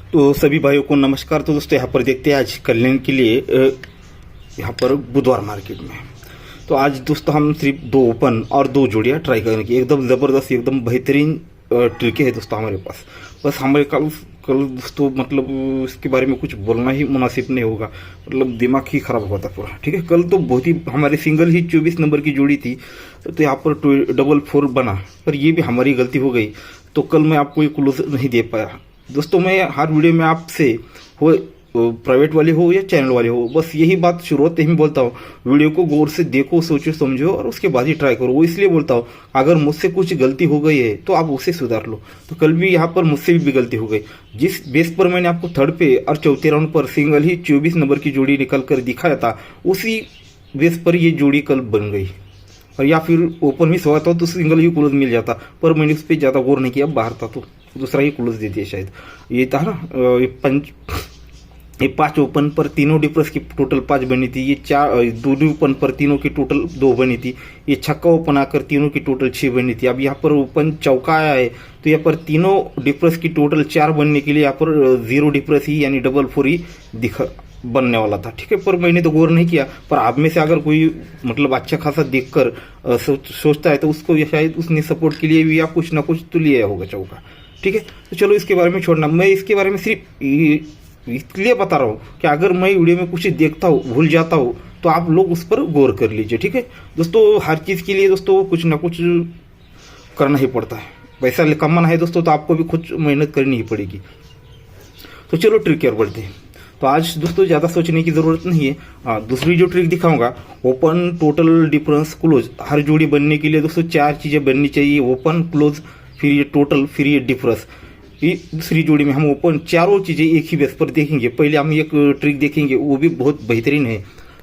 तो सभी भाइयों को नमस्कार। तो दोस्तों यहाँ पर देखते हैं आज कल्याण के लिए यहाँ पर बुधवार मार्केट में। तो आज दोस्तों हम सिर्फ 2 ओपन और 2 जोड़ियाँ ट्राई करने की एकदम ज़बरदस्त एकदम बेहतरीन ट्रिक है दोस्तों हमारे पास। बस हमारे कल दोस्तों मतलब इसके बारे में कुछ बोलना ही मुनासिब नहीं होगा, मतलब दिमाग ही खराब हुआ था पूरा। ठीक है, कल तो बहुत ही हमारे सिंगल ही 24 नंबर की जोड़ी थी, तो यहाँ पर 444 बना, पर ये भी हमारी गलती हो गई। तो कल मैं आपको ये क्लूज नहीं दे पाया दोस्तों। मैं हर वीडियो में आपसे हो प्राइवेट वाले हो या चैनल वाले हो, बस यही बात शुरुआत में बोलता हूँ, वीडियो को गौर से देखो, सोचो समझो और उसके बाद ही ट्राई करो। वो इसलिए बोलता हूँ अगर मुझसे कुछ गलती हो गई है तो आप उसे सुधार लो। तो कल भी यहाँ पर मुझसे भी गलती हो गई। जिस बेस पर मैंने आपको थर्ड पे और चौथे राउंड पर सिंगल ही 24 नंबर की जोड़ी निकल कर दिखाया था, उसी बेस पर ये जोड़ी कल बन गई। और या फिर ओपन भी सोया था तो सिंगल ही क्लोज मिल जाता, पर मैंने उस पर ज़्यादा गौर नहीं किया, बाहर था तो दूसरा ही क्लोज दे दिया शायद। ये था ना ये 5 ओपन पर तीनों डिफरेंस की टोटल 5 बनी थी। ये 2 ओपन पर तीनों की टोटल 2 बनी थी। ये छक्का ओपन आकर तीनों की टोटल 6 बनी थी। अब यहाँ पर ओपन चौका आया है तो यहाँ पर तीनों डिफरेंस की टोटल 4 बनने के लिए यहाँ पर 0 डिफरेंस ही यानी 444 ही बनने वाला था। ठीक है, पर मैंने तो गौर नहीं किया। पर आप में से अगर कोई मतलब अच्छा खासा देखकर सोचता है तो उसको शायद उसने सपोर्ट के लिए भी या कुछ ना कुछ तो लिया होगा चौका। ठीक है, तो चलो इसके बारे में छोड़ना। मैं इसके बारे में सिर्फ इसलिए बता रहा हूँ कि अगर मैं वीडियो में कुछ देखता हूँ, भूल जाता हूँ, तो आप लोग उस पर गौर कर लीजिए। ठीक है दोस्तों, हर चीज़ के लिए दोस्तों कुछ ना कुछ करना ही पड़ता है। पैसा कमाना है दोस्तों तो आपको भी कुछ मेहनत करनी ही पड़ेगी। तो चलो ट्रिक की ओर बढ़ते हैं। तो आज दोस्तों ज़्यादा सोचने की ज़रूरत नहीं है। दूसरी जो ट्रिक दिखाऊंगा, ओपन टोटल डिफरेंस क्लोज। हर जोड़ी बनने के लिए दोस्तों 4 चीज़ें बननी चाहिए, ओपन क्लोज फिर ये टोटल फिर ये डिफरेंस। ये दूसरी जोड़ी में हम ओपन चारों चीज़ें एक ही बेस पर देखेंगे। पहले हम एक ट्रिक देखेंगे, वो भी बहुत बेहतरीन है।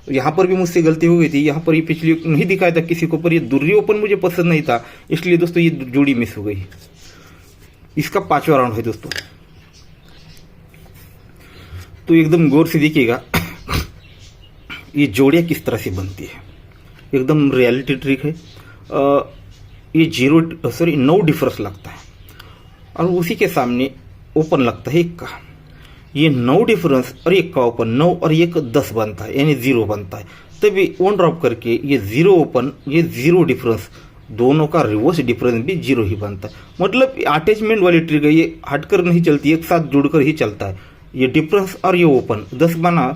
यहाँ पर भी मुझसे गलती हो गई थी, यहाँ पर ये पिछली नहीं दिखाया था किसी को, पर ये दूसरी ओपन मुझे पसंद नहीं था, इसलिए दोस्तों ये जोड़ी मिस हो गई। इसका 5वां राउंड है दोस्तों, तो एकदम गौर से देखिएगा ये जोड़ियाँ किस तरह से बनती है। एकदम रियलिटी ट्रिक है। ये 9 डिफरेंस लगता है और उसी के सामने ओपन लगता है 1 का। ये 9 डिफरेंस और 1 का ओपन, 9 और 1 10 बनता है यानी 0 बनता है। तभी 1 ड्रॉप करके ये 0 ओपन ये 0 डिफरेंस, दोनों का रिवर्स डिफरेंस भी 0 ही बनता है। मतलब अटैचमेंट वाली ट्रिक है, ये हटकर नहीं चलती, एक साथ जुड़कर ही चलता है। ये डिफरेंस और ये ओपन 10 बना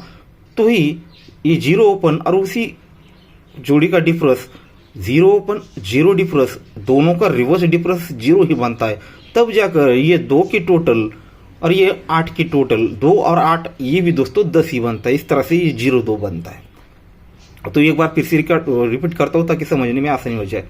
तो ही ये 0 ओपन और उसी जोड़ी का डिफरेंस 0 ओपन 0 डिफरेंस, दोनों का रिवर्स डिफरेंस 0 ही बनता है। तब जाकर ये 2 की टोटल और ये 8 की टोटल, 2 और 8 ये भी दोस्तों 10 ही बनता है। इस तरह से ये 0-2 बनता है। तो एक बार फिर से रिपीट करता हूँ ताकि समझने में आसानी हो जाए।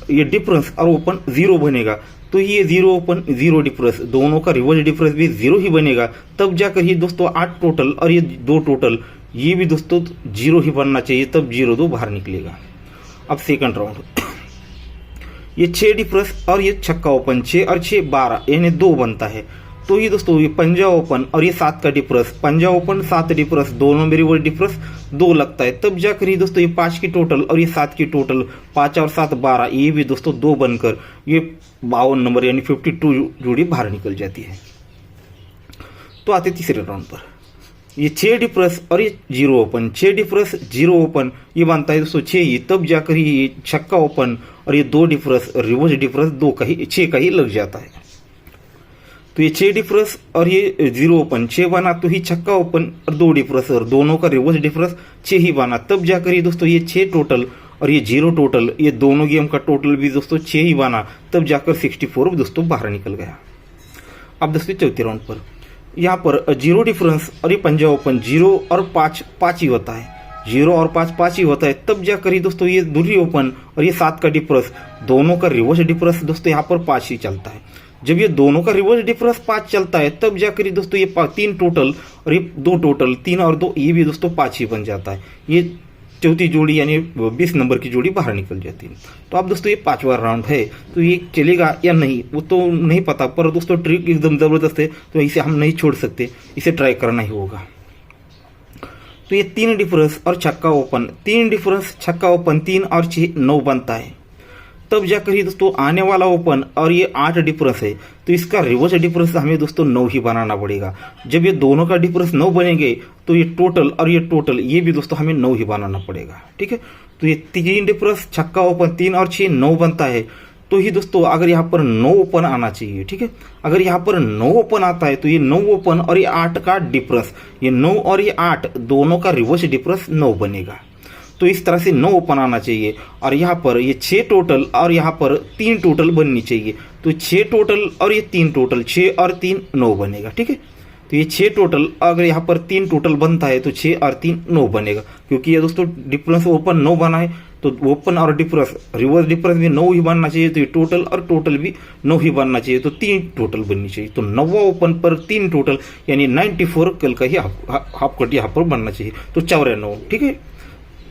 ये डिफरेंस और ओपन 0 बनेगा तो ये 0 ओपन 0 डिफरेंस, दोनों का रिवर्स डिफरेंस भी 0 ही बनेगा। तब जाकर ये दोस्तों 8 टोटल और ये 2 टोटल, ये भी दोस्तों 0 ही बनना चाहिए, तब 0-2 बाहर निकलेगा। अब सेकंड राउंड, ये 6 डिफरेंस और ये छक्का ओपन, 6 और 6 12 यानी 2 बनता है। तो ये दोस्तों ये पंजा ओपन और ये 7 का डिफरेंस, पंजा ओपन 7 डिफरेंस, दोनों में रिवर्स डिफरेंस 2 लगता है। तब जाकर ये दोस्तों ये 5 की टोटल और ये 7 की टोटल, 5 और 7 12, ये भी दोस्तों 2 बनकर ये 52 नंबर यानी 52 जोड़ी बाहर निकल जाती है। तो आते तीसरे राउंड पर, ये 6 डिफरेंस और ये 0 ओपन, 6 डिफरेंस 0 ओपन ये बनता है दोस्तों 6 ही। तब जाकर ये छक्का ओपन और ये 2 डिफरेंस रिवर्स डिफरेंस 2 का ही 6 का ही लग जाता है। तो ये 6 डिफरेंस और ये 0 ओपन 6 बना तो ही छक्का ओपन और 2 डिफरेंस और दोनों का रिवर्स डिफरेंस 6 ही बना। तब जाकर ये दोस्तों ये 6 टोटल और ये 0 टोटल, ये दोनों गेम का टोटल भी दोस्तों 6 ही बना। तब जाकर 64 दोस्तों बाहर निकल गया। अब दोस्तों चौथे राउंड पर, यहाँ पर 0 डिफरेंस और ये पंजा ओपन 0 और 5 5 ही होता है, 0 और 5 5 ही होता है। तब जाकर ही दोस्तों ये दूसरी ओपन और ये 7 का डिफरेंस, दोनों का रिवर्स डिफरेंस दोस्तों यहाँ पर 5 ही चलता है। जब ये दोनों का रिवर्स डिफरेंस 5 चलता है तब जाकर ही दोस्तों ये 3 टोटल और ये 2 टोटल, 3 और 2 ये भी दोस्तों 5 ही बन जाता है। ये चौथी जोड़ी यानी 20 नंबर की जोड़ी बाहर निकल जाती है। तो अब दोस्तों ये 5वां राउंड है, तो ये चलेगा या नहीं वो तो नहीं पता, पर दोस्तों ट्रिक एकदम ज़बरदस्त है, तो इसे हम नहीं छोड़ सकते, इसे ट्राई करना ही होगा। तो ये 3 डिफरेंस और छक्का ओपन, 3 डिफरेंस छक्का ओपन 3 और 6 9 बनता है। तब जाकर ही दोस्तों आने वाला ओपन और ये 8 डिफरेंस है, तो इसका रिवर्स डिफरेंस हमें दोस्तों 9 ही बनाना पड़ेगा। जब ये दोनों का डिफरेंस 9 बनेंगे तो ये टोटल और ये टोटल ये भी दोस्तों हमें 9 ही बनाना पड़ेगा। ठीक है, तो ये 3 डिफरेंस छक्का ओपन 3 और 6 9 बनता है, तो ही दोस्तों अगर यहाँ पर 9 ओपन आना चाहिए। ठीक है, अगर यहाँ पर 9 ओपन आता है तो ये 9 ओपन और ये 8 का डिफरेंस, ये 9 और ये 8 दोनों का रिवर्स डिफरेंस 9 बनेगा। तो इस तरह से 9 ओपन आना चाहिए और यहाँ पर ये 6 टोटल और यहाँ पर 3 टोटल बननी चाहिए। तो 6 टोटल और ये 3 टोटल, 6 और 3 9 बनेगा। ठीक है, तो ये 6 टोटल अगर यहाँ पर 3 टोटल बनता है तो 6 और 3 9 बनेगा, क्योंकि ये दोस्तों डिफरेंस ओपन 9 बना है, तो ओपन और डिफरेंस रिवर्स डिफरेंस भी 9 ही बनना चाहिए, तो ये टोटल और टोटल भी 9 ही बनना चाहिए, तो 3 टोटल बननी चाहिए। तो 9वां ओपन पर 3 टोटल यानी 94 कल का ही हाफ कट यहाँ पर बनना चाहिए, तो 94। ठीक है,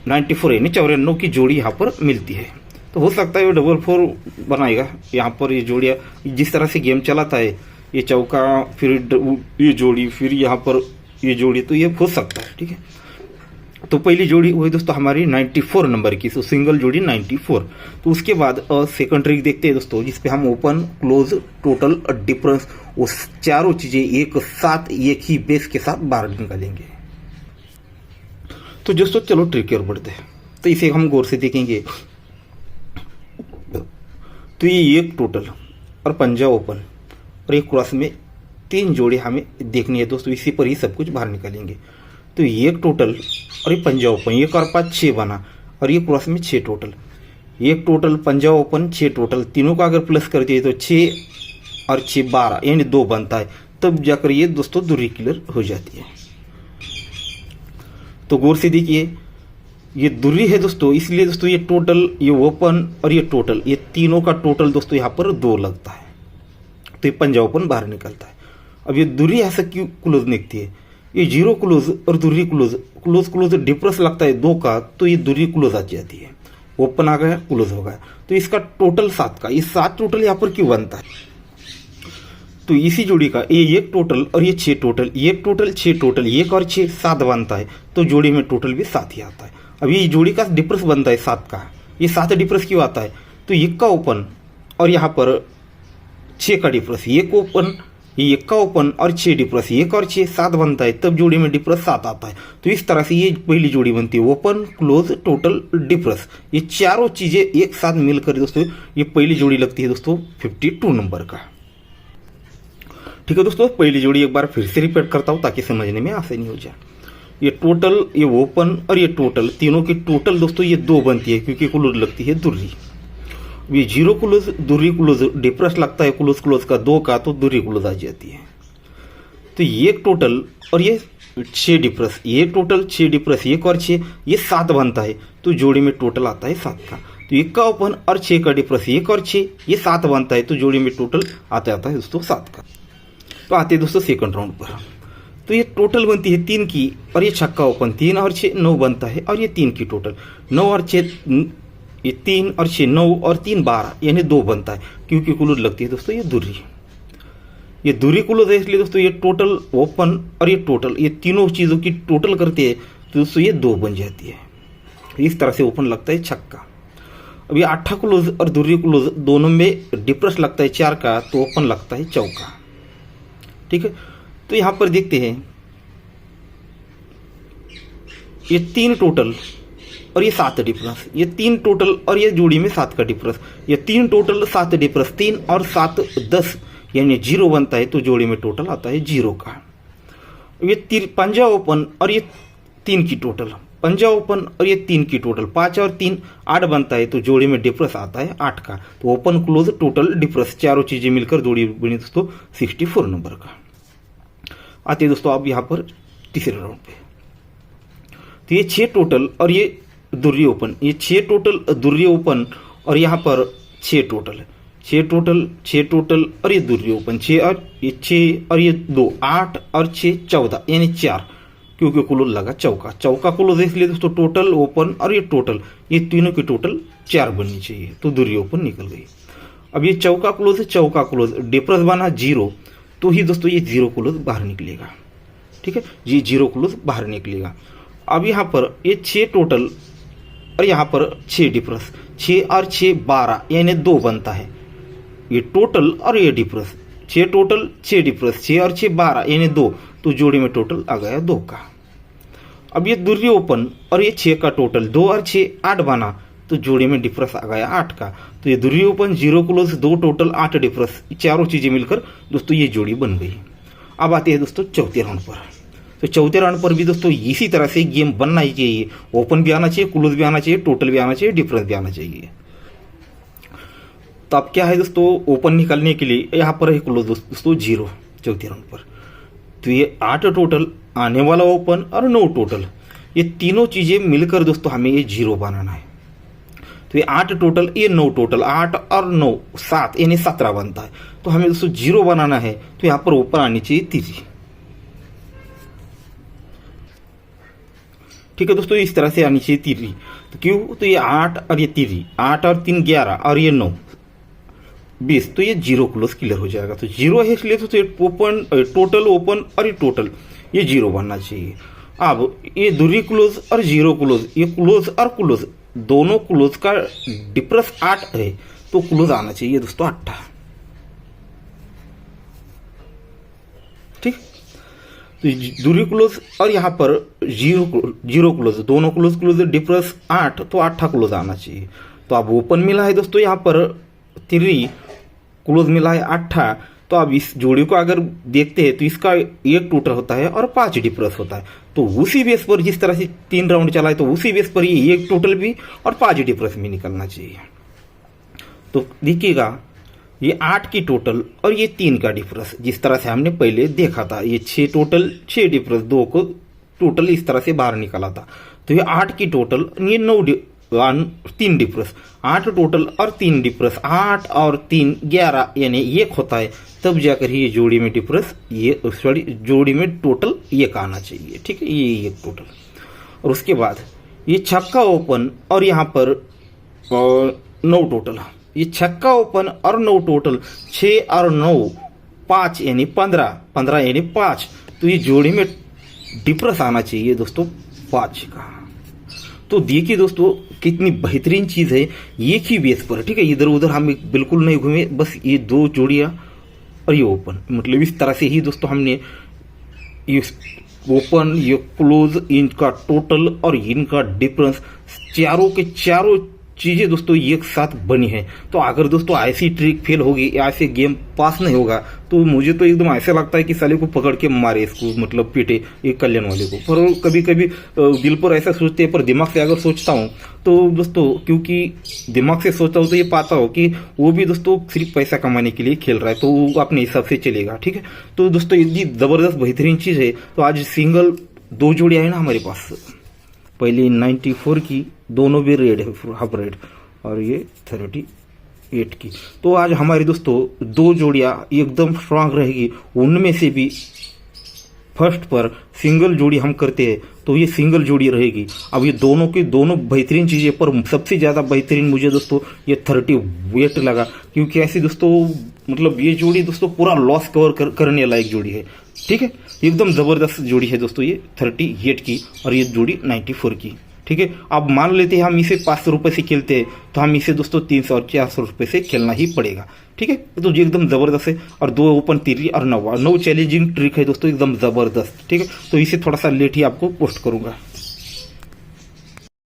94 यानी 94 की जोड़ी यहाँ पर मिलती है। तो हो सकता है वो 4 बनाएगा यहाँ पर, ये जोड़ियाँ जिस तरह से गेम चलाता है, ये चौका फिर ये जोड़ी फिर यहाँ पर ये जोड़ी, तो ये हो सकता है। ठीक है, तो पहली जोड़ी वही दोस्तों हमारी 94 नंबर की, तो सिंगल जोड़ी 94। तो उसके बाद सेकंड ट्रिक देखते हैं दोस्तों, जिसपे हम ओपन क्लोज टोटल डिफरेंस वो चारों चीजें एक साथ एक ही बेस के साथ बाहर निकालेंगे। तो दोस्तों चलो ट्रिक की ओर बढ़ते हैं, तो इसे हम गौर से देखेंगे। तो ये एक टोटल और पंजा ओपन और एक क्रॉस में 3 जोड़ी हमें देखनी है दोस्तों, इसी पर ही सब कुछ बाहर निकालेंगे। तो ये एक टोटल और ये पंजा ओपन, एक और 5 6 बना और ये क्रॉस में 6 टोटल, एक टोटल पंजा ओपन 6 टोटल, तीनों का अगर प्लस कर दिए तो 6 और 6 12 यानी 2 बनता है, तब जाकर ये दोस्तों दूरी क्लियर हो जाती है। तो गौर से देखिए ये दूरी है दोस्तों, इसलिए दोस्तों ये टोटल, ये ओपन और ये टोटल, ये तीनों का टोटल दोस्तों यहाँ पर 2 लगता है, तो ये पंजा ओपन बाहर निकलता है। अब ये दूरी ऐसा क्यों क्लोज निकलती है, ये 0 क्लोज और दूरी क्लोज, क्लोज क्लोज डिफरेंस लगता है 2 का, तो ये दूरी क्लोज आ जाती है, ओपन आ गया क्लोज हो गया, तो इसका टोटल 7 का, ये 7 टोटल यहाँ पर क्यों बनता है। तो इसी जोड़ी का ये एक टोटल और ये 6 टोटल, एक टोटल 6 टोटल, एक और 6 7 बनता है, तो जोड़ी में टोटल भी 7 ही आता है। अब ये जोड़ी का डिफरेंस बनता है 7 का, ये 7 डिफरेंस क्यों आता है, तो एक का ओपन और यहाँ पर 6 का डिफरेंस, एक ओपन ये एक का ओपन और 6 डिफरेंस, एक और 6 7 बनता है, तब जोड़ी में डिफरेंस 7 आता है। तो इस तरह से ये पहली जोड़ी बनती है, ओपन क्लोज टोटल डिफरेंस, ये चारों चीजें एक साथ मिलकर दोस्तों ये पहली जोड़ी लगती है दोस्तों 52 नंबर का। ठीक है दोस्तों, पहली जोड़ी एक बार फिर से रिपीट करता हूँ ताकि समझने में आसानी हो जाए। ये टोटल, ये ओपन और ये टोटल, तीनों की टोटल दोस्तों ये 2 बनती है, क्योंकि क्लोज लगती है दूरी। ये 0 क्लोज दूरी क्लोज डिफरेंस लगता है क्लोज क्लोज का 2 का, तो दूरी क्लोज आ जाती है। तो ये टोटल और ये 6 डिफरेंस, ये टोटल 6 डिफरेंस, एक और 6 ये 7 बनता है, तो जोड़ी में टोटल आता है 7 का। तो एक का ओपन और 6 का डिफरेंस, एक और 6 ये 7 बनता है, तो जोड़ी में टोटल आता है दोस्तों 7 का। तो आते हैं दोस्तों सेकंड राउंड पर, तो ये टोटल बनती है 3 की और ये छक्का ओपन 3 और 6 9 बनता है, और ये 3 की टोटल 9 और 6 ये 3 और 6 9 और 3 12 यानी 2 बनता है, क्योंकि क्लोज लगती है दोस्तों ये दूरी, ये दूरी क्लोज है, इसलिए दोस्तों ये टोटल ओपन और ये टोटल ये तीनों चीज़ों की टोटल करते हैं, तो दोस्तों ये 2 बन जाती है। इस तरह से ओपन लगता है छक्का। अब ये 8 क्लोज और दूरी क्लोज दोनों में डिफरेंस लगता है 4 का, तो ओपन लगता है चौका। ठीक है, तो यहां पर देखते हैं ये 3 टोटल और ये 7 डिफरेंस, ये 3 टोटल और ये जोड़ी में 7 का डिफरेंस, ये 3 टोटल 7 डिफरेंस, 3 और 7 10 यानी 0 बनता है, तो जोड़ी में टोटल आता है 0 का। ये पंजा ओपन और ये 3 की टोटल, पंजा ओपन और ये 3 की टोटल 5 और 3 8 बनता है, तो जोड़ी में डिफरेंस आता है 8 का। तो ओपन क्लोज टोटल डिफरेंस चारों चीजें मिलकर जोड़ी बनी दोस्तों 64 नंबर का। आते हैं दोस्तों अब यहाँ पर तीसरे राउंड पे, तो ये 6 टोटल और ये दूरी ओपन, ये 6 टोटल दूरी ओपन और यहाँ पर 6 टोटल 6 टोटल 6 टोटल और ये दूरी ओपन 6 और ये 2 8 और 6 14 यानी 4, क्योंकि क्लोज लगा चौका, चौका क्लोज है, इसलिए दोस्तों टोटल ओपन और ये टोटल ये तीनों की टोटल 4 बननी चाहिए, तो दूरी ओपन निकल गई। अब ये चौका क्लोज है, चौका क्लोज डिफरेंस बना 0, तो ही दोस्तों ये 0 क्लोज बाहर निकलेगा। ठीक है, ये 0 क्लोज बाहर निकलेगा। अब यहाँ पर ये 6 टोटल और यहाँ पर 6 डिफरेंस, 6 और 6 12 यानी 2 बनता है। ये टोटल और ये डिफरेंस, 6 टोटल 6 डिफरेंस, 6 और 6 12 यानी 2, तो जोड़ी में टोटल आ गया 2 का। अब ये दूसरी ओपन और ये 6 का टोटल 2 और 6 8 बना, तो जोड़ी में डिफरेंस आ गया 8 का। तो ये दूसरी ओपन 0 क्लोज 2 टोटल 8 डिफरेंस, चारों चीजें मिलकर दोस्तों ये जोड़ी बन गई। अब आते हैं दोस्तों चौथे राउंड पर। तो चौथे राउंड पर भी दोस्तों इसी तरह से गेम बनना ही चाहिए, ओपन भी आना चाहिए, क्लोज भी आना चाहिए, टोटल भी आना चाहिए, डिफरेंस भी आना चाहिए। तो अब क्या है दोस्तों, ओपन निकालने के लिए यहाँ पर है क्लोज दोस्तों 0 चौथे राउंड पर। तो ये 8 टोटल, आने वाला ओपन और 9 टोटल, ये तीनों चीजें मिलकर दोस्तों हमें ये 0 बनाना है। तो ये 8 टोटल, ये 9 टोटल, 8 और 9 7 यानी 17 बनता है। तो हमें दोस्तों 0 बनाना है, तो यहाँ पर ओपन आनी चाहिए 3। ठीक है दोस्तों, इस तरह से आनी चाहिए 3। तो क्यों, तो ये 8 और ये 3, 8 और 3 11 और ये 9 20, तो ये 0 क्लोज क्लियर हो जाएगा। तो 0 है इसलिए तो ये ओपन, टोटल ओपन और ये टोटल ये 0 बनना चाहिए। अब ये दूरी क्लोज और 0 क्लोज, ये क्लोज और क्लोज दोनों क्लोज का डिफरेंस 8 है, तो क्लोज आना चाहिए दोस्तों 8। ठीक, तो दूरी क्लोज और यहाँ पर 0 क्लोज, दोनों क्लोज डिफरेंस 8, तो 8 क्लोज आना चाहिए। तो अब ओपन मिला है दोस्तों यहाँ पर 3, क्लोज मिला है 8। तो अब इस जोड़ी को अगर देखते हैं तो इसका 1 टोटल होता है और 5 डिफरेंस होता है। तो उसी बेस पर जिस तरह से 3 राउंड चला है, तो उसी बेस पर ये 1 टोटल भी और 5 डिफरेंस भी निकलना चाहिए। तो देखिएगा, ये 8 की टोटल और ये 3 का डिफरेंस जिस तरह से हमने पहले देखा था, ये 6 टोटल 6 डिफरेंस, 2 को टोटल इस तरह से बाहर निकला था। तो ये 8 की टोटल, ये 3 डिफरेंस, 8 टोटल और 3 डिफरेंस, 8 और 3 11 यानी 1 होता है, तब जाकर ये जोड़ी में डिफरेंस, ये सॉरी जोड़ी में टोटल 1 आना चाहिए। ठीक है, ये 1 टोटल। और उसके बाद ये छक्का ओपन और यहाँ पर 9 टोटल, ये छक्का ओपन और 9 टोटल, 6 और 9 5 यानी 15 यानी 5, तो ये जोड़ी में डिफरेंस आना चाहिए दोस्तों 5 का। तो देखिए दोस्तों कितनी बेहतरीन चीज है, एक ही बेस पर। ठीक है, इधर उधर हम बिल्कुल नहीं घूमे, बस ये 2 जोड़ियां और ये ओपन, मतलब इस तरह से ही दोस्तों हमने ये ओपन, ये क्लोज, इनका टोटल और इनका डिफरेंस, चारों के चारों चीजें दोस्तों एक साथ बनी है। तो अगर दोस्तों ऐसी ट्रिक फेल होगी या ऐसे गेम पास नहीं होगा, तो मुझे तो एकदम ऐसा लगता है कि साले को पकड़ के मारे, इसको मतलब पीटे, एक कल्याण वाले को। पर कभी कभी दिल पर ऐसा सोचते हैं, पर दिमाग से अगर सोचता हूँ तो दोस्तों, क्योंकि दिमाग से सोचता हूँ तो ये पाता हो कि वो भी दोस्तों सिर्फ पैसा कमाने के लिए खेल रहा है, तो वो अपने हिसाब से चलेगा। ठीक है, तो दोस्तों इतनी जबरदस्त बेहतरीन चीज है। तो आज सिंगल 2 जोड़ियां है ना हमारे पास, पहले 94 की, दोनों भी रेड है, हाफ रेड, और ये 38 की। तो आज हमारी दोस्तों 2 जोड़ियां एकदम स्ट्रांग रहेगी। उनमें से भी फर्स्ट पर सिंगल जोड़ी हम करते हैं, तो ये सिंगल जोड़ी रहेगी। अब ये दोनों की दोनों बेहतरीन चीजें, पर सबसे ज्यादा बेहतरीन मुझे दोस्तों ये 38 लगा, क्योंकि ऐसी दोस्तों मतलब ये जोड़ी दोस्तों पूरा लॉस कवर करने लायक जोड़ी है। ठीक है, एकदम जबरदस्त जोड़ी है दोस्तों ये 38 की, और ये जोड़ी 94 की। ठीक है, अब मान लेते हैं हम इसे 500 रुपए से खेलते हैं, तो हम इसे दोस्तों 300 और 400 रुपए से खेलना ही पड़ेगा। ठीक है, तो ये एकदम जबरदस्त है। और 2 ओपन 3 और 9 चैलेंजिंग ट्रिक है दोस्तों, एकदम जबरदस्त। ठीक है, तो इसे थोड़ा सा लेट ही आपको पोस्ट करूंगा।